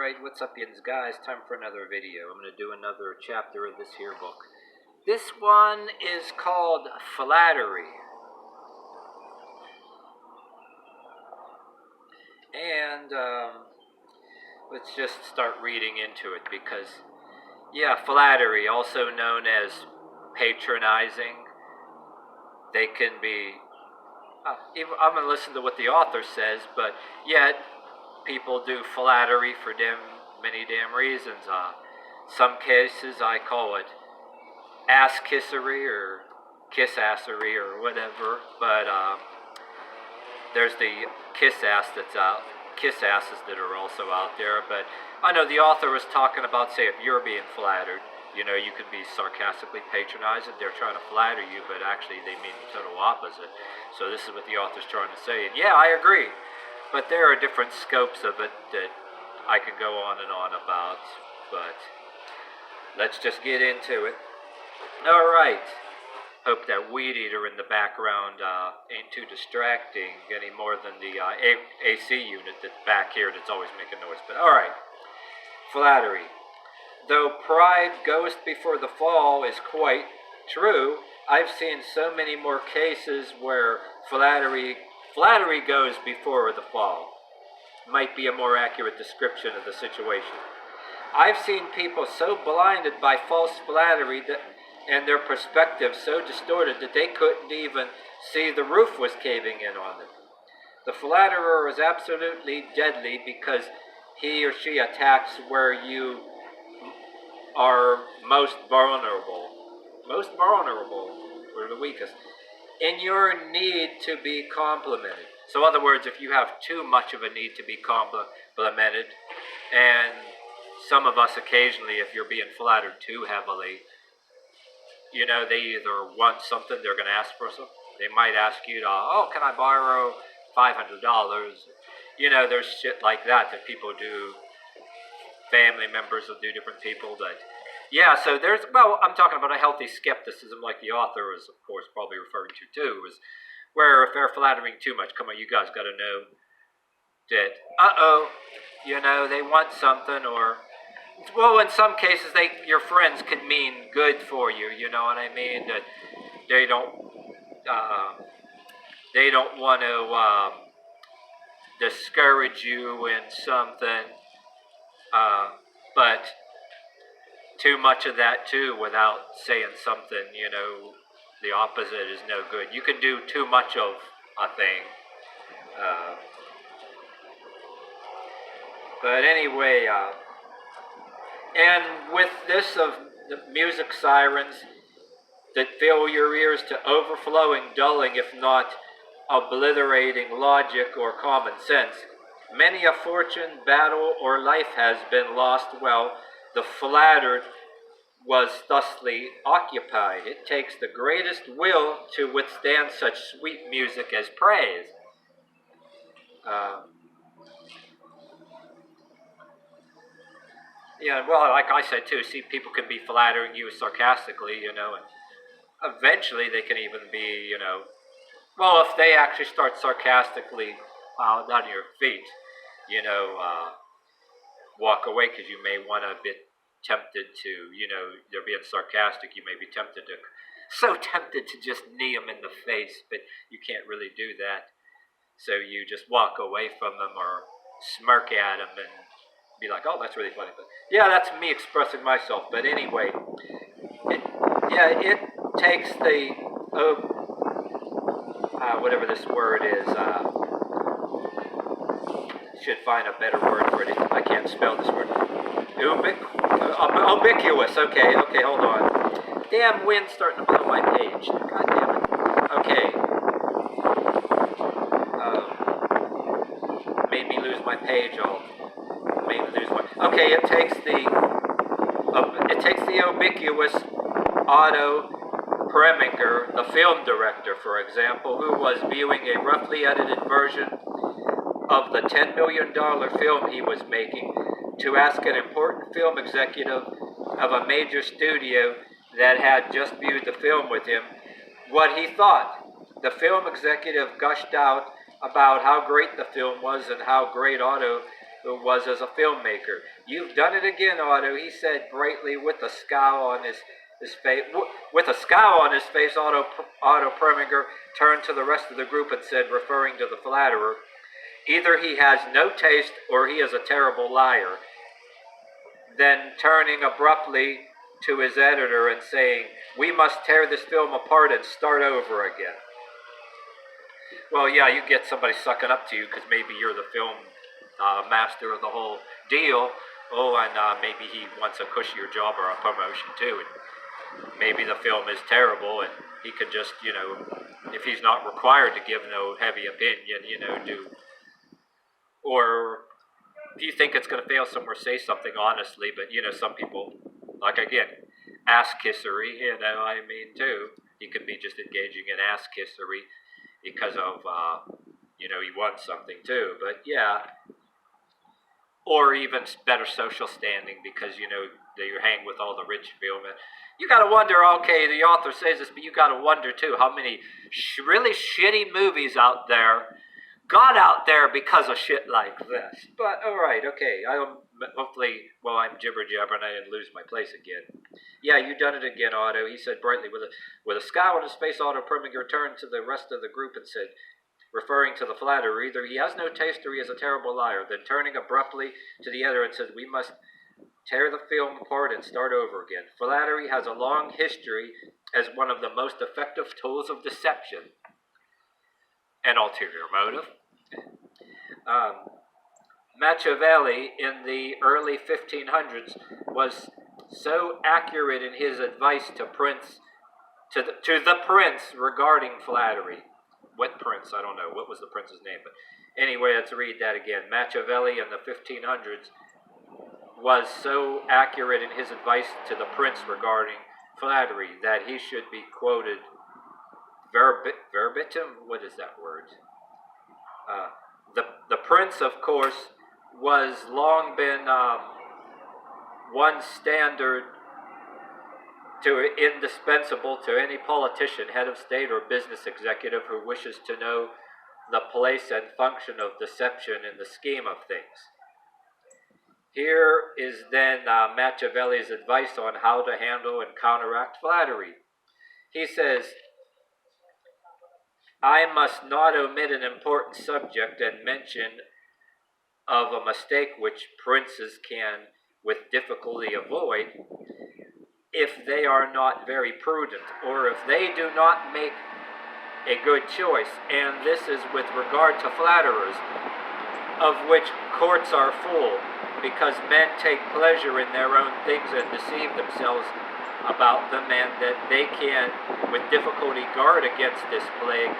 Alright, what's up yins guys? Time for another video. I'm going to do another chapter of this here book. This one is called Flattery. And let's just start reading into it because, yeah, flattery, also known as patronizing, they can be, I'm going to listen to what the author says, but yet people do flattery for many damn reasons. Some cases I call it ass-kissery or kiss-assery or whatever, but there's the kiss-ass that's out, kiss-asses that are also out there. But I know the author was talking about, say, if you're being flattered, you know, you could be sarcastically patronizing. They're trying to flatter you, but actually they mean the total opposite. So this is what the author's trying to say. And yeah, I agree. But there are different scopes of it that I could go on and on about. But let's just get into it. All right. Hope that weed eater in the background ain't too distracting any more than the AC unit that's back here that's always making noise. But all right. Flattery. Though pride goeth before the fall is quite true, I've seen so many more cases where flattery goes before the fall. Might be a more accurate description of the situation. I've seen people so blinded by false flattery and their perspective so distorted that they couldn't even see the roof was caving in on them. The flatterer is absolutely deadly because he or she attacks where you are most vulnerable, or the weakest, in your need to be complimented. So in other words, if you have too much of a need to be complimented, and some of us occasionally, if you're being flattered too heavily, you know, they either want something, they're going to ask for something. They might ask you to, oh, can I borrow $500? You know, there's shit like that people do. Family members will do different people that, yeah, so there's, well, I'm talking about a healthy skepticism like the author is, of course, probably referring to too, is where if they're flattering too much, come on, you guys got to know that, you know, they want something, or, well, in some cases, your friends could mean good for you, you know what I mean, that they don't want to discourage you in something, but too much of that too without saying something, you know, the opposite is no good. You can do too much of a thing. But anyway, and with this of the music sirens that fill your ears to overflowing, dulling, if not obliterating logic or common sense, many a fortune, battle, or life has been lost while the flattered was thusly occupied. It takes the greatest will to withstand such sweet music as praise. Yeah, well, like I said too, see, people can be flattering you sarcastically, you know, and eventually they can even be, you know, well, if they actually start sarcastically down your feet, you know, walk away because you may want to be tempted to, you know, they're being sarcastic, you may be tempted to, so tempted to just knee them in the face, but you can't really do that. So you just walk away from them or smirk at them and be like, oh, that's really funny. But yeah, that's me expressing myself. But anyway, it takes the, whatever this word is, should find a better word for it. I can't spell this word. Ubiquitous. Okay, hold on. Damn wind's starting to blow my page. God damn it. Okay. Made me lose my page. Okay, it takes the ubiquitous Otto Preminger, the film director, for example, who was viewing a roughly edited version of the $10 million film he was making, to ask an important film executive of a major studio that had just viewed the film with him what he thought. The film executive gushed out about how great the film was and how great Otto was as a filmmaker. "You've done it again, Otto," he said brightly with a scowl on his face. With a scowl on his face, Otto Preminger turned to the rest of the group and said, referring to the flatterer, "Either he has no taste or he is a terrible liar." Then turning abruptly to his editor and saying, "We must tear this film apart and start over again." Well, yeah, you get somebody sucking up to you because maybe you're the film master of the whole deal. Oh, and maybe he wants a cushier job or a promotion too. And maybe the film is terrible and he could just, if he's not required to give no heavy opinion, do. Or if you think it's going to fail somewhere, say something honestly. But, some people, like again, ass-kissery, too. He could be just engaging in ass-kissery because of, he won something too. But yeah, or even better social standing because, they hang with all the rich filmmen. You got to wonder, okay, the author says this, but you got to wonder too how many really shitty movies out there got out there because of shit like this. But all right, okay, hopefully, I'm jibber-jabbering, I didn't lose my place again. "Yeah, you done it again, Otto," he said brightly. With a scowl on his face, Otto Preminger turned to the rest of the group and said, referring to the flatterer, "Either he has no taste or he is a terrible liar." Then turning abruptly to the editor and said, "We must tear the film apart and start over again. Flattery has a long history as one of the most effective tools of deception." An ulterior motive. Machiavelli in the early 1500s was so accurate in his advice to the prince regarding flattery. What prince? I don't know. What was the prince's name? But anyway, let's read that again. Machiavelli in the 1500s was so accurate in his advice to the prince regarding flattery that he should be quoted verbatim. What is that word? The prince, of course, was long been one standard indispensable to any politician, head of state, or business executive who wishes to know the place and function of deception in the scheme of things. Here is then Machiavelli's advice on how to handle and counteract flattery. He says, "I must not omit an important subject and mention of a mistake which princes can with difficulty avoid if they are not very prudent, or if they do not make a good choice, and this is with regard to flatterers, of which courts are full, because men take pleasure in their own things and deceive themselves about them, and that they can with difficulty guard against this plague,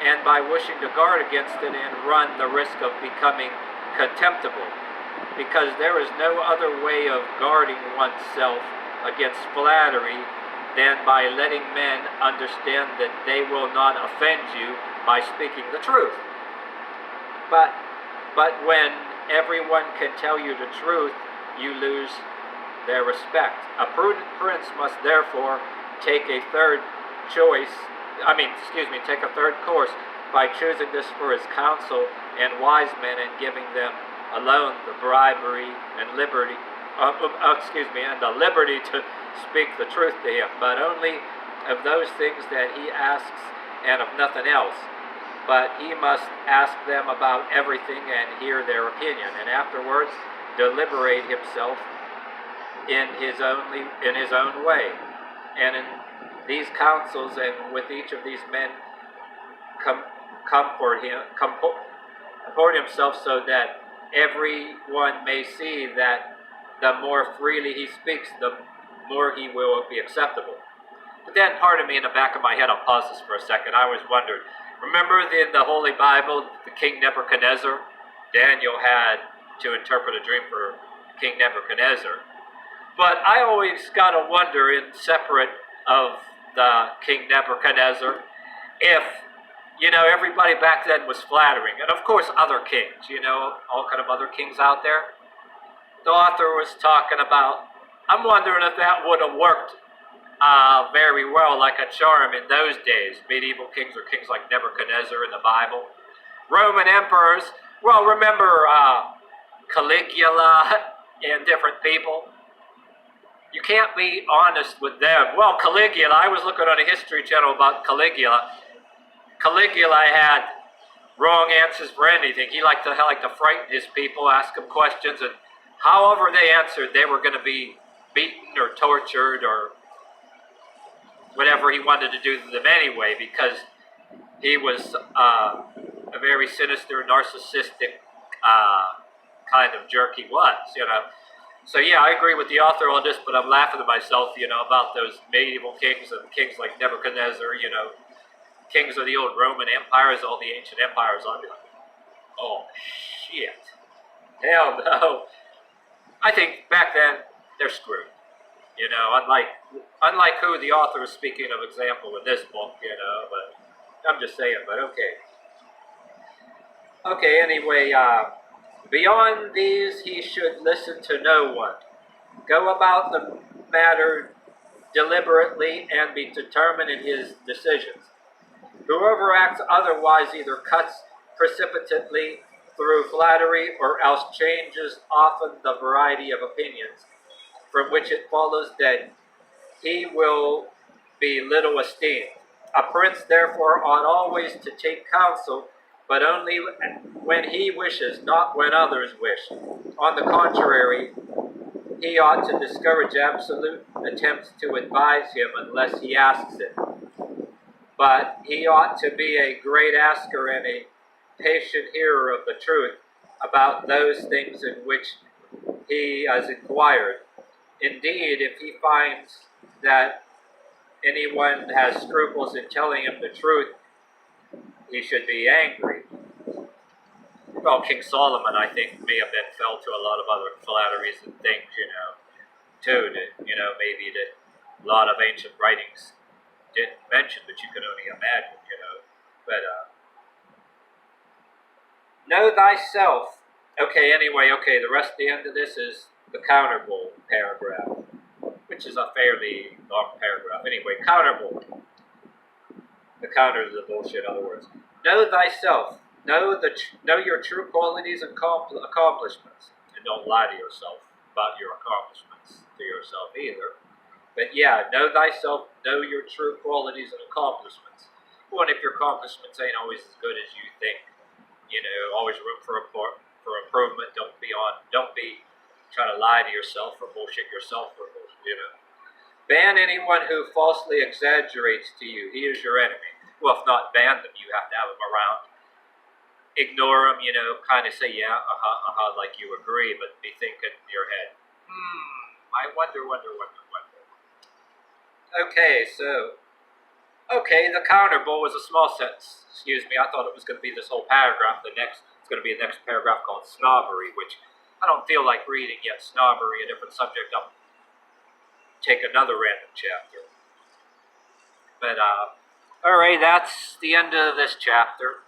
and by wishing to guard against it and run the risk of becoming contemptible, because there is no other way of guarding oneself against flattery than by letting men understand that they will not offend you by speaking the truth. But when everyone can tell you the truth, you lose their respect. A prudent prince must therefore take a third course by choosing this for his council and wise men, and giving them alone the bribery and liberty, and the liberty to speak the truth to him, but only of those things that he asks and of nothing else. But he must ask them about everything and hear their opinion, and afterwards deliberate himself in his own way. And in these councils and with each of these men comport himself, so that everyone may see that the more freely he speaks, the more he will be acceptable. But then, pardon me, in the back of my head, I'll pause this for a second. I always wondered, remember in the Holy Bible, the King Nebuchadnezzar? Daniel had to interpret a dream for King Nebuchadnezzar. But I always got to wonder, in separate of the King Nebuchadnezzar, if, everybody back then was flattering. And of course, other kings, all kind of other kings out there. The author was talking about, I'm wondering if that would have worked very well, like a charm in those days. Medieval kings or kings like Nebuchadnezzar in the Bible. Roman emperors, well, remember Caligula and different people. You can't be honest with them. Well, Caligula, I was looking on a History Channel about Caligula. Caligula had wrong answers for anything. He liked to frighten his people, ask them questions, and however they answered, they were going to be beaten or tortured or whatever he wanted to do to them anyway, because he was a very sinister, narcissistic kind of jerk he was, So yeah, I agree with the author on this, but I'm laughing to myself, about those medieval kings and kings like Nebuchadnezzar, kings of the old Roman empires, all the ancient empires. I'd be like, oh shit, hell no. I think back then they're screwed. Unlike who the author is speaking of example in this book, but I'm just saying, but okay. Okay, anyway, beyond these he should listen to no one. Go about the matter deliberately and be determined in his decisions. Whoever acts otherwise either cuts precipitately through flattery or else changes often the variety of opinions, from which it follows that he will be little esteemed. A prince therefore ought always to take counsel, but only when he wishes, not when others wish. On the contrary, he ought to discourage absolute attempts to advise him unless he asks it. But he ought to be a great asker and a patient hearer of the truth about those things in which he has inquired. Indeed, if he finds that anyone has scruples in telling him the truth, he should be angry. Well, King Solomon, I think, may have been fell to a lot of other flatteries and things, too, that, maybe that a lot of ancient writings didn't mention, but you can only imagine, But, know thyself. Okay, anyway, the end of this is the counterbull paragraph, which is a fairly long paragraph. Anyway, counterbull. The counter to the bullshit, in other words. Know thyself. Know your true qualities and accomplishments. And don't lie to yourself about your accomplishments to yourself either. But yeah, know thyself, know your true qualities and accomplishments. Well, and if your accomplishments ain't always as good as you think, always room for improvement. Don't be trying to lie to yourself or bullshit yourself or Ban anyone who falsely exaggerates to you. He is your enemy. Well, if not ban them, you have to have them around. Ignore them, kind of say, yeah, like you agree, but be thinking in your head, I wonder. Okay, the counterbull was a small sentence. Excuse me, I thought it was going to be this whole paragraph. It's going to be the next paragraph called snobbery, which I don't feel like reading yet. Snobbery, a different subject. I'll take another random chapter. But, alright, that's the end of this chapter.